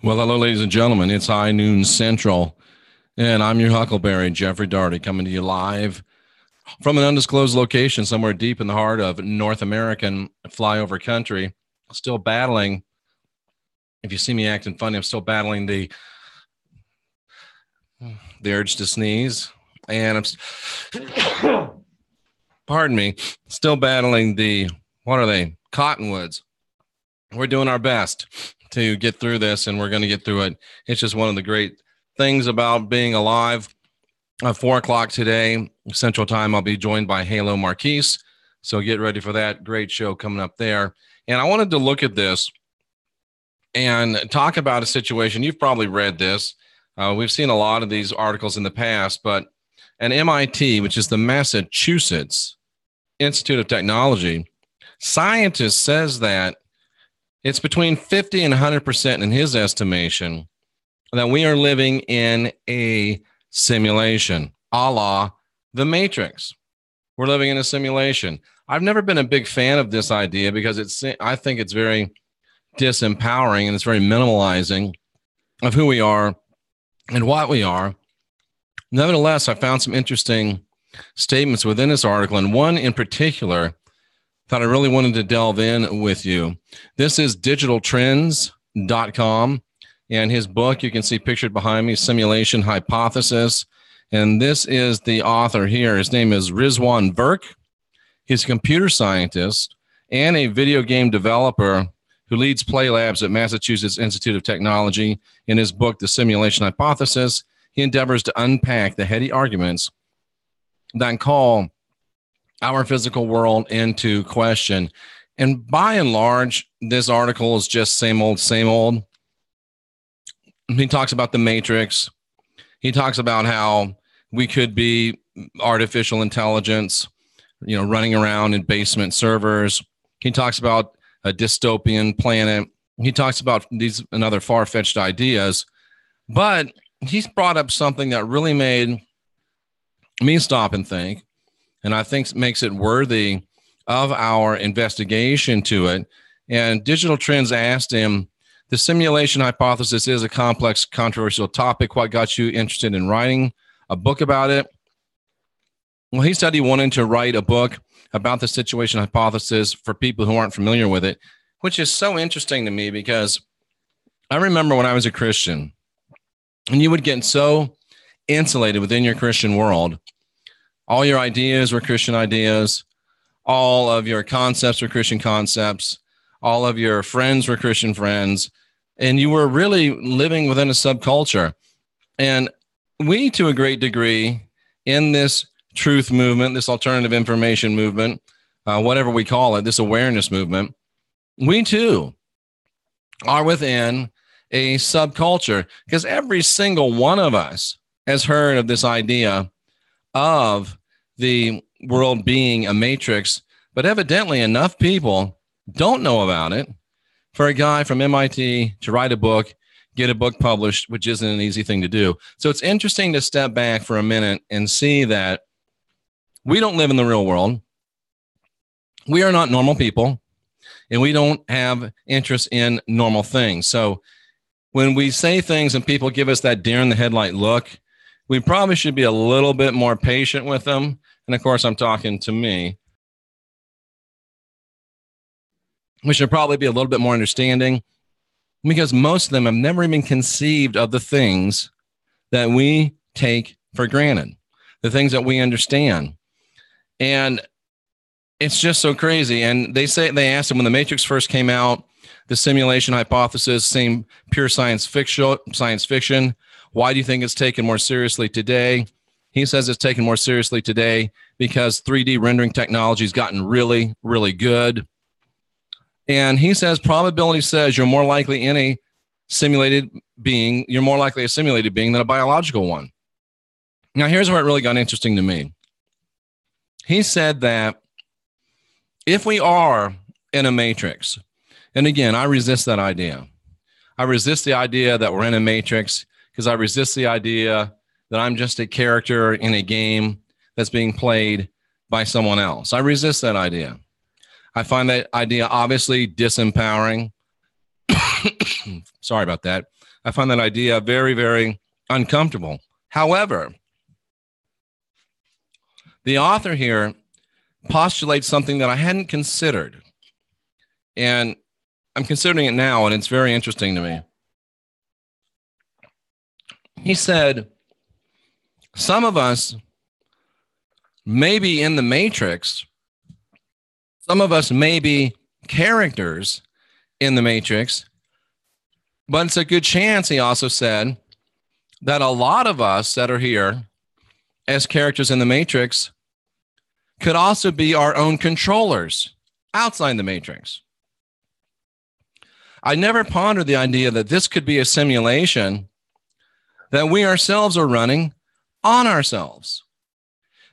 Well, hello, ladies and gentlemen. It's High Noon Central, and I'm your Huckleberry, Jeffrey Daugherty, coming to you live from an undisclosed location somewhere deep in the heart of North American flyover country. Still battling. If you see me acting funny, I'm still battling the urge to sneeze, and pardon me, still battling the, what are they, cottonwoods. We're doing our best to get through this, and we're going to get through it. It's just one of the great things about being alive. At 4 o'clock today, Central Time, I'll be joined by Halo Marquise. So get ready for that great show coming up there. And I wanted to look at this and talk about a situation. You've probably read this. We've seen a lot of these articles in the past, but an MIT, which is the Massachusetts Institute of Technology, scientist says that it's between 50 and 100% in his estimation that we are living in a simulation, a la the Matrix. We're living in a simulation. I've never been a big fan of this idea because I think it's very disempowering and it's very minimalizing of who we are and what we are. Nevertheless, I found some interesting statements within this article, and one in particular that I really wanted to delve in with you. This is digitaltrends.com, and his book, you can see pictured behind me, Simulation Hypothesis. And this is the author here. His name is Rizwan Burke. He's a computer scientist and a video game developer who leads play labs at Massachusetts Institute of Technology. In his book, The Simulation Hypothesis, he endeavors to unpack the heady arguments that call our physical world into question. And by and large, this article is just same old, same old. He talks about the Matrix. He talks about how we could be artificial intelligence, running around in basement servers. He talks about a dystopian planet. He talks about these and other far-fetched ideas. But he's brought up something that really made me stop and think, and I think makes it worthy of our investigation to it. And Digital Trends asked him, the simulation hypothesis is a complex, controversial topic. What got you interested in writing a book about it? Well, he said he wanted to write a book about the situation hypothesis for people who aren't familiar with it, which is so interesting to me because I remember when I was a Christian, and you would get so insulated within your Christian world. All your ideas were Christian ideas. All of your concepts were Christian concepts. All of your friends were Christian friends. And you were really living within a subculture. And we, to a great degree, in this truth movement, this alternative information movement, whatever we call it, this awareness movement, we too are within a subculture because every single one of us has heard of this idea of the world being a matrix, but evidently enough people don't know about it for a guy from MIT to write a book, get a book published, which isn't an easy thing to do. So it's interesting to step back for a minute and see that we don't live in the real world. We are not normal people, and we don't have interest in normal things. So when we say things and people give us that deer in the headlight look, we probably should be a little bit more patient with them. And of course, I'm talking to me. We should probably be a little bit more understanding because most of them have never even conceived of the things that we take for granted, the things that we understand. And it's just so crazy. And they asked him when the Matrix first came out, the simulation hypothesis seemed pure science fiction. Why do you think it's taken more seriously today? He says it's taken more seriously today because 3D rendering technology has gotten really, really good. And he says probability says you're more likely a simulated being than a biological one. Now, here's where it really got interesting to me. He said that if we are in a matrix, and again, I resist that idea. I resist the idea that we're in a matrix because I resist the idea that I'm just a character in a game that's being played by someone else. I resist that idea. I find that idea obviously disempowering. Sorry about that. I find that idea very, very uncomfortable. However, the author here postulates something that I hadn't considered. And I'm considering it now, and it's very interesting to me. He said, some of us may be in the Matrix. Some of us may be characters in the Matrix. But it's a good chance, he also said, that a lot of us that are here as characters in the Matrix could also be our own controllers outside the Matrix. I never pondered the idea that this could be a simulation that we ourselves are running on ourselves.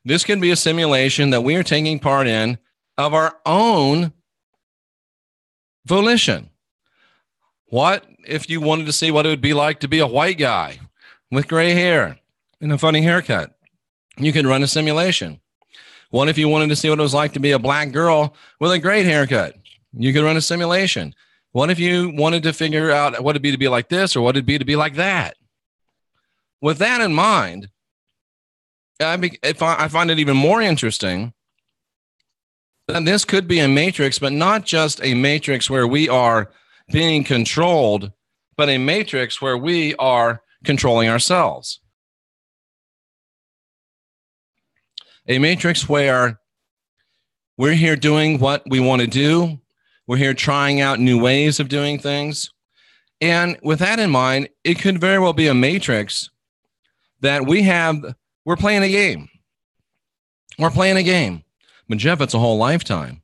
This could be a simulation that we are taking part in of our own volition. What if you wanted to see what it would be like to be a white guy with gray hair and a funny haircut? You could run a simulation. What if you wanted to see what it was like to be a black girl with a great haircut? You could run a simulation. What if you wanted to figure out what it'd be to be like this or what it'd be to be like that? With that in mind, I find it even more interesting that this could be a matrix, but not just a matrix where we are being controlled, but a matrix where we are controlling ourselves. A matrix where we're here doing what we want to do. We're here trying out new ways of doing things. And with that in mind, it could very well be a matrix that we're playing a game. We're playing a game. But Jeff, it's a whole lifetime.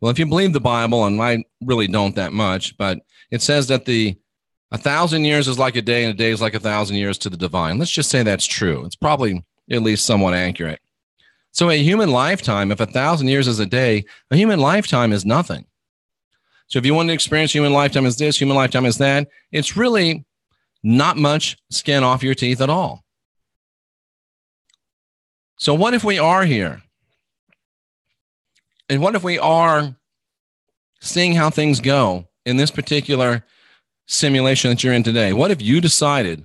Well, if you believe the Bible, and I really don't that much, but it says that 1,000 years is like a day and a day is like 1,000 years to the divine. Let's just say that's true. It's probably at least somewhat accurate. So a human lifetime, if 1,000 years is a day, a human lifetime is nothing. So if you want to experience human lifetime as this, human lifetime as that, it's really not much skin off your teeth at all. So what if we are here? And what if we are seeing how things go in this particular simulation that you're in today? What if you decided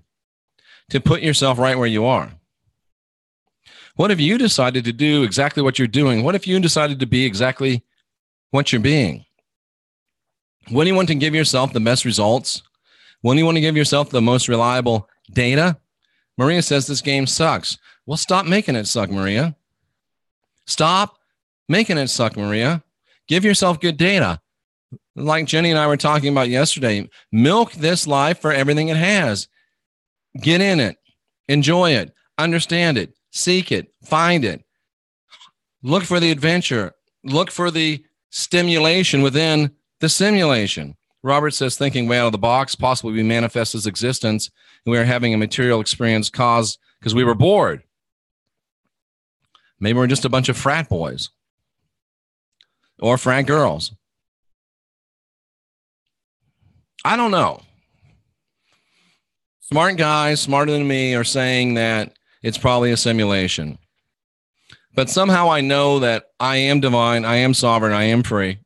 to put yourself right where you are? What if you decided to do exactly what you're doing? What if you decided to be exactly what you're being? When you want to give yourself the best results, when you want to give yourself the most reliable data, Maria says this game sucks. Well, stop making it suck, Maria. Stop making it suck, Maria. Give yourself good data. Like Jenny and I were talking about yesterday, milk this life for everything it has. Get in it. Enjoy it. Understand it. Seek it. Find it. Look for the adventure. Look for the stimulation within the simulation. Robert says, thinking way out of the box, possibly we manifest as existence, and we are having a material experience caused because we were bored. Maybe we're just a bunch of frat boys or frat girls. I don't know. Smart guys, smarter than me, are saying that it's probably a simulation. But somehow I know that I am divine, I am sovereign, I am free.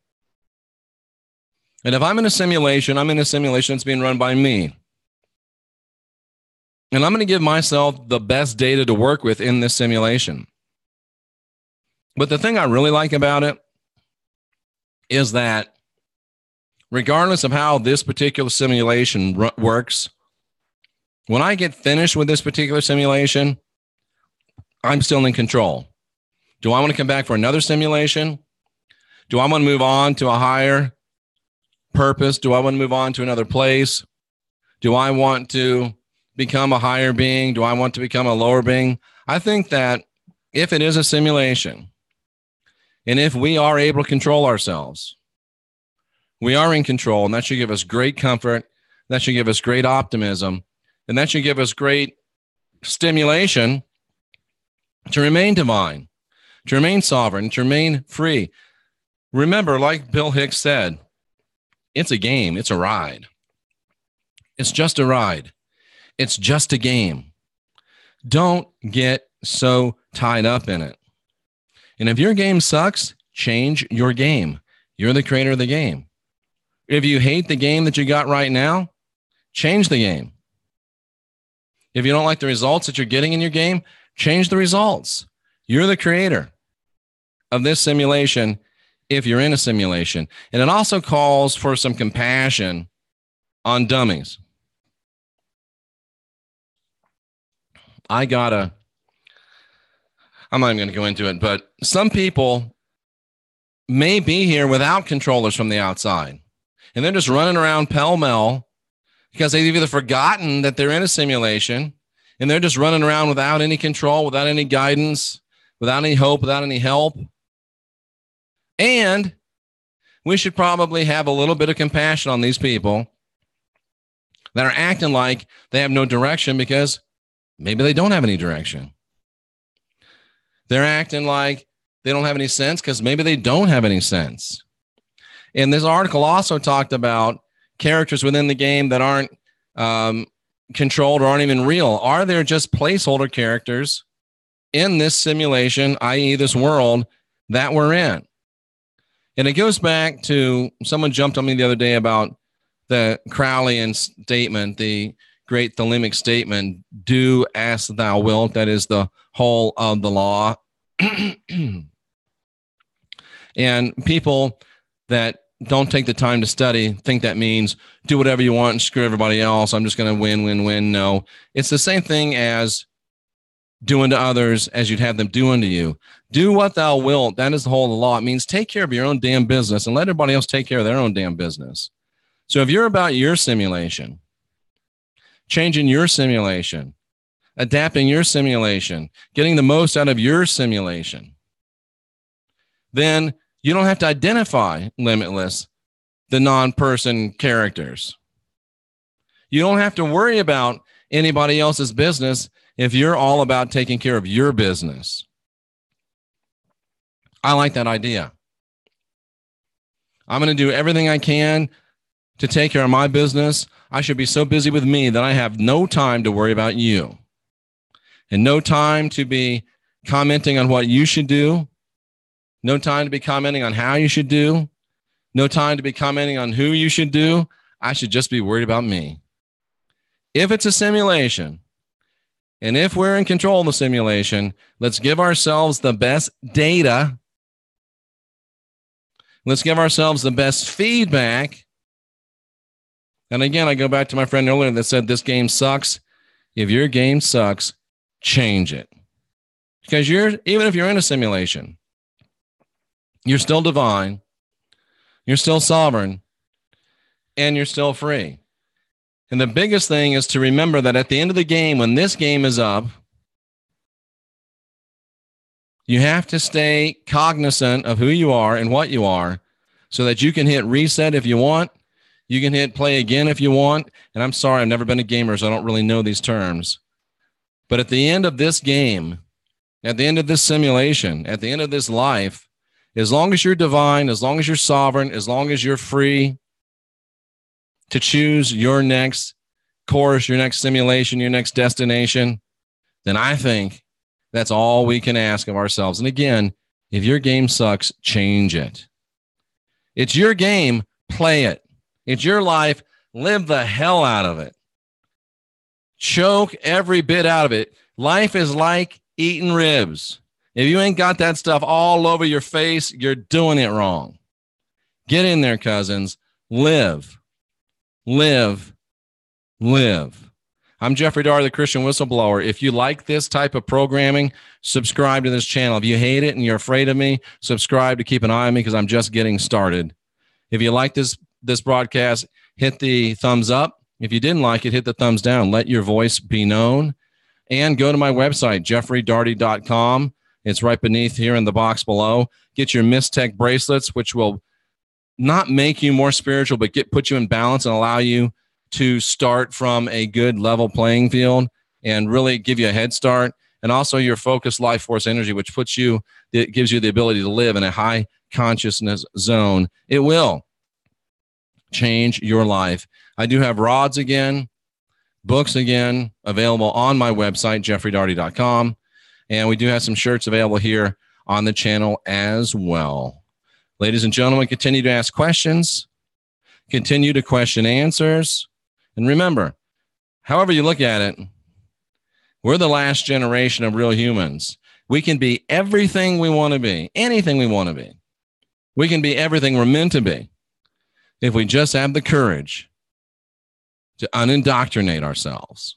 And if I'm in a simulation that's being run by me. And I'm going to give myself the best data to work with in this simulation. But the thing I really like about it is that regardless of how this particular simulation works, when I get finished with this particular simulation, I'm still in control. Do I want to come back for another simulation? Do I want to move on to a higher purpose? Do I want to move on to another place? Do I want to become a higher being? Do I want to become a lower being? I think that if it is a simulation, and if we are able to control ourselves, we are in control, and that should give us great comfort. That should give us great optimism, and that should give us great stimulation to remain divine, to remain sovereign, to remain free. Remember, like Bill Hicks said, it's a game. It's a ride. It's just a ride. It's just a game. Don't get so tied up in it. And if your game sucks, change your game. You're the creator of the game. If you hate the game that you got right now, change the game. If you don't like the results that you're getting in your game, change the results. You're the creator of this simulation if you're in a simulation. And it also calls for some compassion on dummies. I'm not even going to go into it, but some people may be here without controllers from the outside. And they're just running around pell-mell because they've either forgotten that they're in a simulation and they're just running around without any control, without any guidance, without any hope, without any help. And we should probably have a little bit of compassion on these people that are acting like they have no direction because maybe they don't have any direction. They're acting like they don't have any sense because maybe they don't have any sense. And this article also talked about characters within the game that aren't controlled or aren't even real. Are there just placeholder characters in this simulation, i.e. this world that we're in? And it goes back to, someone jumped on me the other day about the Crowleyan statement, the great thelemic statement, do as thou wilt. That is the whole of the law. And people that don't take the time to study think that means do whatever you want and screw everybody else. I'm just going to win. No, it's the same thing as doing to others as you'd have them do unto you. Do what thou wilt. That is the whole of the law. It means take care of your own damn business and let everybody else take care of their own damn business. So if you're about your simulation, changing your simulation, adapting your simulation, getting the most out of your simulation, then you don't have to identify Limitless, the non-person characters. You don't have to worry about anybody else's business if you're all about taking care of your business. I like that idea. I'm going to do everything I can to take care of my business. I should be so busy with me that I have no time to worry about you and no time to be commenting on what you should do. No time to be commenting on how you should do. No time to be commenting on who you should do. I should just be worried about me. If it's a simulation, and if we're in control of the simulation, let's give ourselves the best data. Let's give ourselves the best feedback. And again, I go back to my friend earlier that said this game sucks. If your game sucks, change it. Because even if you're in a simulation, you're still divine, you're still sovereign, and you're still free. And the biggest thing is to remember that at the end of the game, when this game is up, you have to stay cognizant of who you are and what you are so that you can hit reset if you want. You can hit play again if you want. And I'm sorry, I've never been a gamer, so I don't really know these terms. But at the end of this game, at the end of this simulation, at the end of this life, as long as you're divine, as long as you're sovereign, as long as you're free to choose your next course, your next simulation, your next destination, then I think that's all we can ask of ourselves. And again, if your game sucks, change it. It's your game, play it. It's your life, live the hell out of it. Choke every bit out of it. Life is like eating ribs. If you ain't got that stuff all over your face, you're doing it wrong. Get in there, cousins. Live. Live. Live. I'm Jeffrey Daugherty, the Christian Whistleblower. If you like this type of programming, subscribe to this channel. If you hate it and you're afraid of me, subscribe to keep an eye on me because I'm just getting started. If you like this broadcast, hit the thumbs up. If you didn't like it, hit the thumbs down. Let your voice be known. And go to my website, jeffreydaugherty.com. It's right beneath here in the box below. Get your Mystech bracelets, which will not make you more spiritual, but put you in balance and allow you to start from a good level playing field and really give you a head start. And also your focused life force energy, which it gives you the ability to live in a high consciousness zone. It will change your life. I do have rods again, books again, available on my website, jeffreydaugherty.com. And we do have some shirts available here on the channel as well. Ladies and gentlemen, continue to ask questions, continue to question answers. And remember, however you look at it, We're the last generation of real humans. We can be everything we want to be, anything we want to be. We can be everything we're meant to be if we just have the courage to unindoctrinate ourselves.